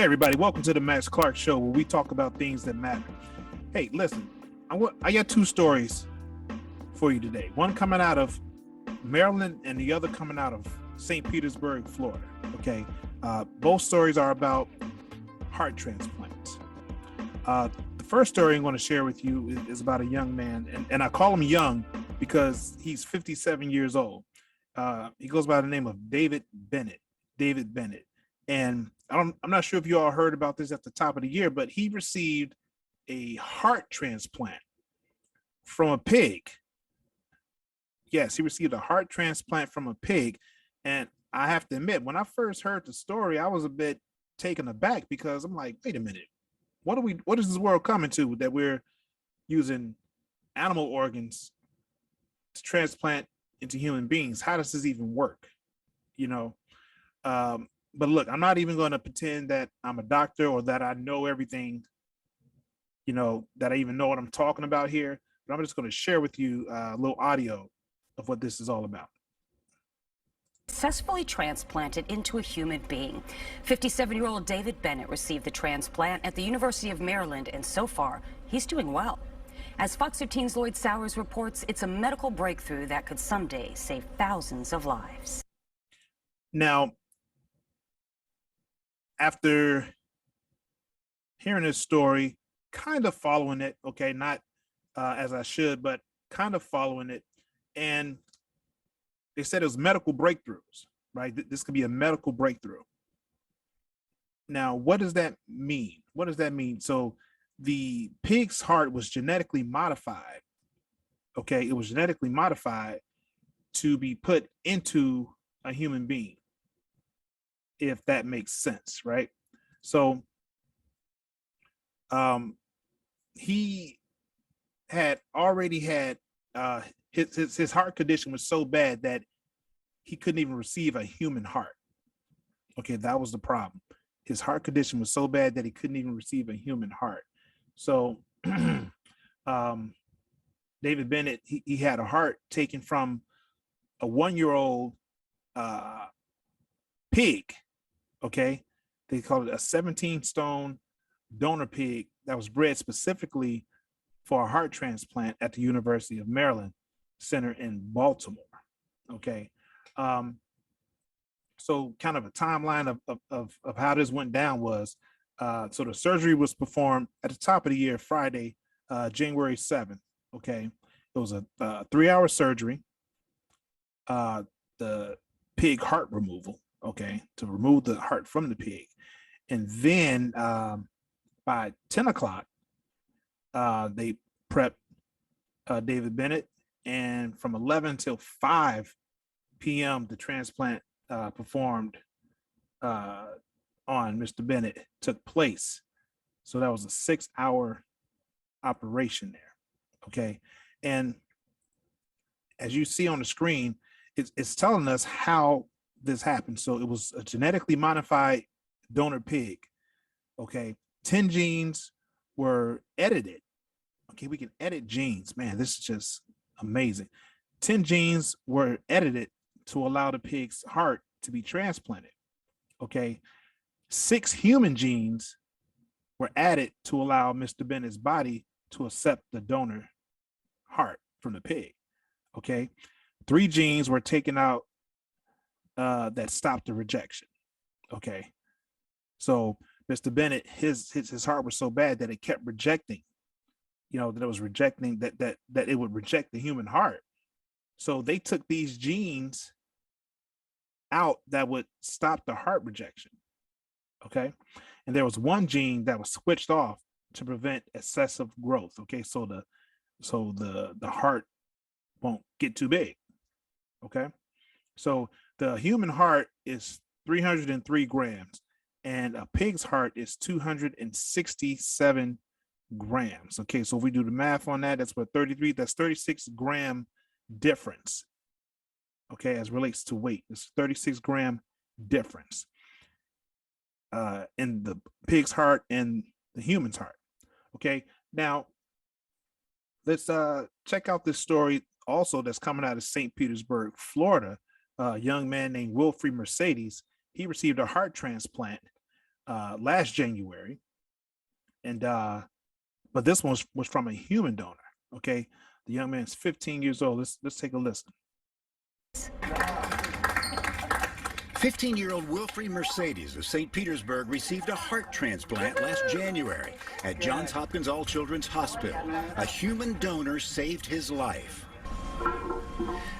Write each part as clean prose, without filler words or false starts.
everybody, welcome to the Max Clark Show, where we talk about things that matter. Hey, listen, I got two stories for you today. One coming out of Maryland and the other coming out of St. Petersburg, Florida. Okay, both stories are about heart transplants. The first story I'm going to share with you is about a young man, and I call him young because he's 57 years old. He goes by the name of David Bennett. And I'm not sure if you all heard about this at the top of the year, but he received a heart transplant from a pig. Yes, he received a heart transplant from a pig. And I have to admit, when I first heard the story, I was a bit taken aback because I'm like, wait a minute, what is this world coming to that we're using animal organs to transplant into human beings? How does this even work? You know, but look, I'm not even going to pretend that I'm a doctor or that I know everything, that I even know what I'm talking about here. But I'm just going to share with you a little audio of what this is all about. Successfully transplanted into a human being. 57-year-old David Bennett received the transplant at the University of Maryland, and so far, he's doing well. As Fox 13's Lloyd Sowers reports, it's a medical breakthrough that could someday save thousands of lives. Now, after hearing this story, kind of following it, okay, not as I should, but kind of following it, and they said it was medical breakthroughs, right? This could be a medical breakthrough. Now, what does that mean? So the pig's heart was genetically modified, okay? It was genetically modified to be put into a human being, if that makes sense, right? So he had already had his heart condition was so bad that he couldn't even receive a human heart. Okay, that was the problem. His heart condition was so bad that he couldn't even receive a human heart. So David Bennett, he had a heart taken from a 1-year-old pig. Okay, they call it a 17-stone donor pig that was bred specifically for a heart transplant at the University of Maryland Center in Baltimore. Okay, so kind of a timeline of how this went down was, so the surgery was performed at the top of the year, Friday, January 7th. Okay, it was a 3-hour surgery. The pig heart removal, okay, to remove the heart from the pig. And then by 10 o'clock, they prepped David Bennett, and from 11 till 5 p.m., the transplant performed on Mr. Bennett took place. So that was a 6-hour operation there, okay? And as you see on the screen, it's telling us how this happened. So it was a genetically modified donor pig, okay? 10 genes were edited. Okay, we can edit genes. Man, this is just amazing. 10 genes were edited to allow the pig's heart to be transplanted. Okay, 6 human genes were added to allow Mr. Bennett's body to accept the donor heart from the pig. Okay, 3 genes were taken out that stopped the rejection. Okay, so Mr. Bennett, his heart was so bad that it kept rejecting. That it was rejecting that it would reject the human heart. So they took these genes out that would stop the heart rejection. Okay, and there was one gene that was switched off to prevent excessive growth. Okay, so the heart won't get too big. Okay, so the human heart is 303 grams, and a pig's heart is 267 grams. Okay, so if we do the math on that, that's what 33, that's 36 gram difference. Okay, as relates to weight, it's 36 gram difference in the pig's heart and the human's heart. Okay, now let's check out this story also that's coming out of St. Petersburg, Florida. A young man named Wilfrey Mercedes, he received a heart transplant last January, and but this one was from a human donor. Okay, the young man's 15 years old. Let's take a listen. 15-year-old Wilfrey Mercedes of St. Petersburg received a heart transplant last January at Johns Hopkins All Children's Hospital. A human donor saved his life.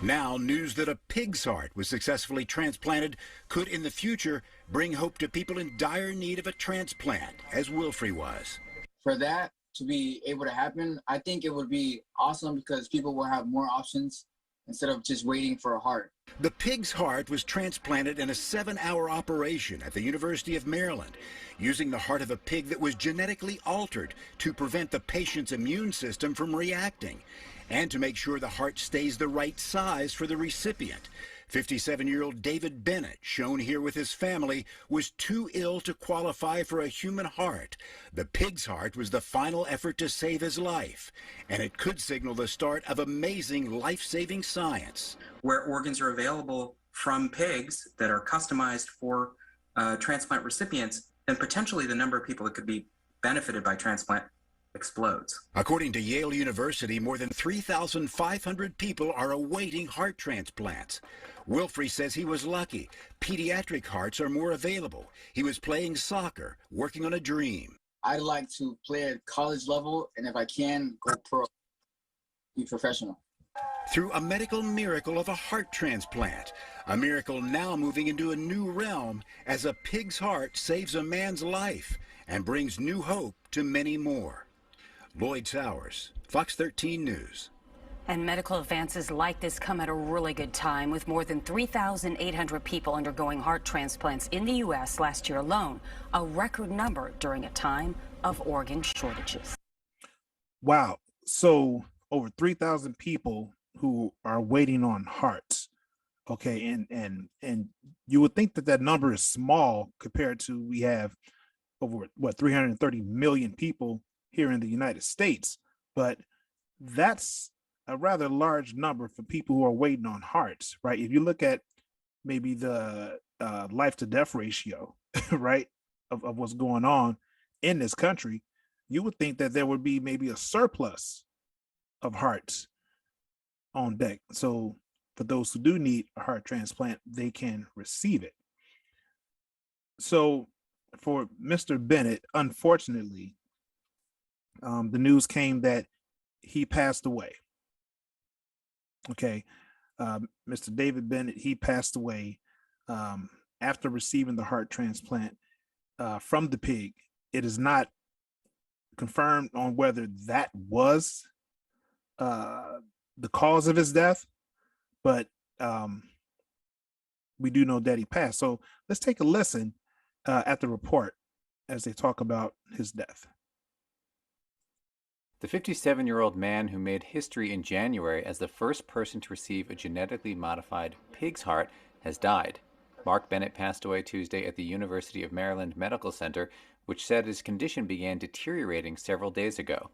Now, news that a pig's heart was successfully transplanted could in the future bring hope to people in dire need of a transplant, as Wilfrey was. For that to be able to happen, I think it would be awesome because people will have more options instead of just waiting for a heart. The pig's heart was transplanted in a 7-hour operation at the University of Maryland, using the heart of a pig that was genetically altered to prevent the patient's immune system from reacting and to make sure the heart stays the right size for the recipient. 57-year-old David Bennett, shown here with his family, was too ill to qualify for a human heart. The pig's heart was the final effort to save his life, and it could signal the start of amazing life-saving science. Where organs are available from pigs that are customized for transplant recipients, then potentially the number of people that could be benefited by transplant explodes. According to Yale University, more than 3,500 people are awaiting heart transplants. Wilfrey says he was lucky. Pediatric hearts are more available. He was playing soccer, working on a dream. I'd like to play at college level, and if I can, go pro, be professional. Through a medical miracle of a heart transplant, a miracle now moving into a new realm as a pig's heart saves a man's life and brings new hope to many more. Lloyd Sowers, Fox 13 News. And medical advances like this come at a really good time, with more than 3,800 people undergoing heart transplants in the U.S. last year alone, a record number during a time of organ shortages. Wow. So over 3,000 people who are waiting on hearts. Okay, and you would think that that number is small compared to we have over 330 million people here in the United States, but that's a rather large number for people who are waiting on hearts, right? If you look at maybe the life to death ratio, right, of what's going on in this country, you would think that there would be maybe a surplus of hearts on deck. So for those who do need a heart transplant, they can receive it. So for Mr. Bennett, unfortunately, the news came that he passed away. Okay, Mr. David Bennett, he passed away after receiving the heart transplant from the pig. It is not confirmed on whether that was the cause of his death, but we do know that he passed. So let's take a listen at the report as they talk about his death. The 57-year-old man who made history in January as the first person to receive a genetically modified pig's heart has died. Mark Bennett passed away Tuesday at the University of Maryland Medical Center, which said his condition began deteriorating several days ago.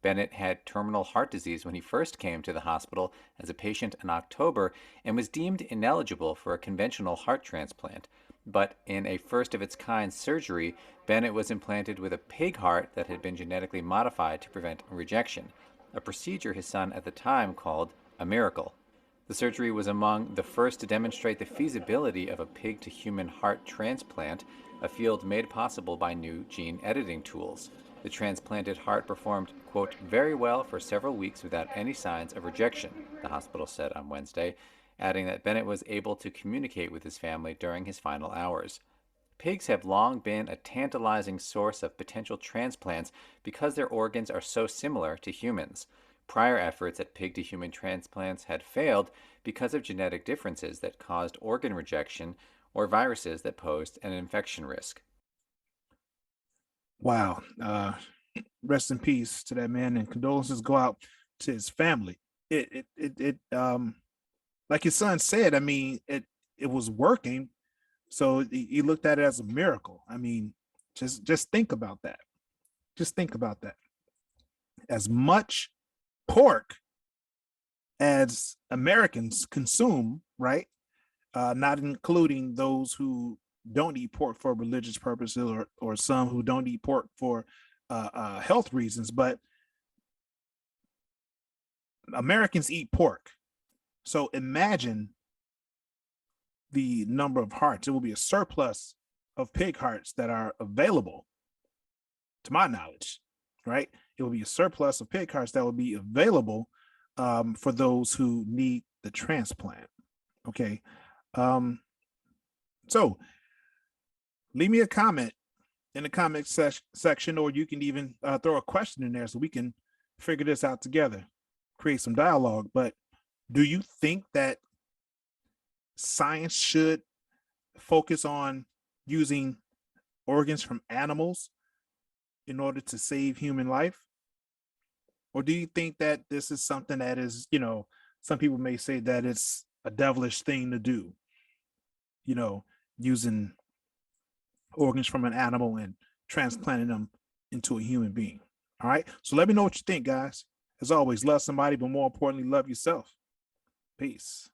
Bennett had terminal heart disease when he first came to the hospital as a patient in October and was deemed ineligible for a conventional heart transplant. But in a first-of-its-kind surgery, Bennett was implanted with a pig heart that had been genetically modified to prevent rejection, a procedure his son at the time called a miracle. The surgery was among the first to demonstrate the feasibility of a pig-to-human heart transplant, a field made possible by new gene editing tools. The transplanted heart performed, quote, very well for several weeks without any signs of rejection, the hospital said on Wednesday, adding that Bennett was able to communicate with his family during his final hours. Pigs have long been a tantalizing source of potential transplants because their organs are so similar to humans. Prior efforts at pig-to-human transplants had failed because of genetic differences that caused organ rejection or viruses that posed an infection risk. Wow. Rest in peace to that man, and condolences go out to his family. It like his son said, I mean, it was working, so he looked at it as a miracle. I mean, just think about that. Just think about that. As much pork as Americans consume, right? Not including those who don't eat pork for religious purposes, or some who don't eat pork for health reasons, but Americans eat pork. So imagine the number of hearts. It will be a surplus of pig hearts that are available, to my knowledge, right? It will be a surplus of pig hearts that will be available for those who need the transplant. Okay. So leave me a comment in the comment section, or you can even throw a question in there so we can figure this out together, create some dialogue. But do you think that science should focus on using organs from animals in order to save human life? Or do you think that this is something that is, some people may say that it's a devilish thing to do, using organs from an animal and transplanting them into a human being? All right. So let me know what you think, guys. As always, love somebody, but more importantly, love yourself. Peace.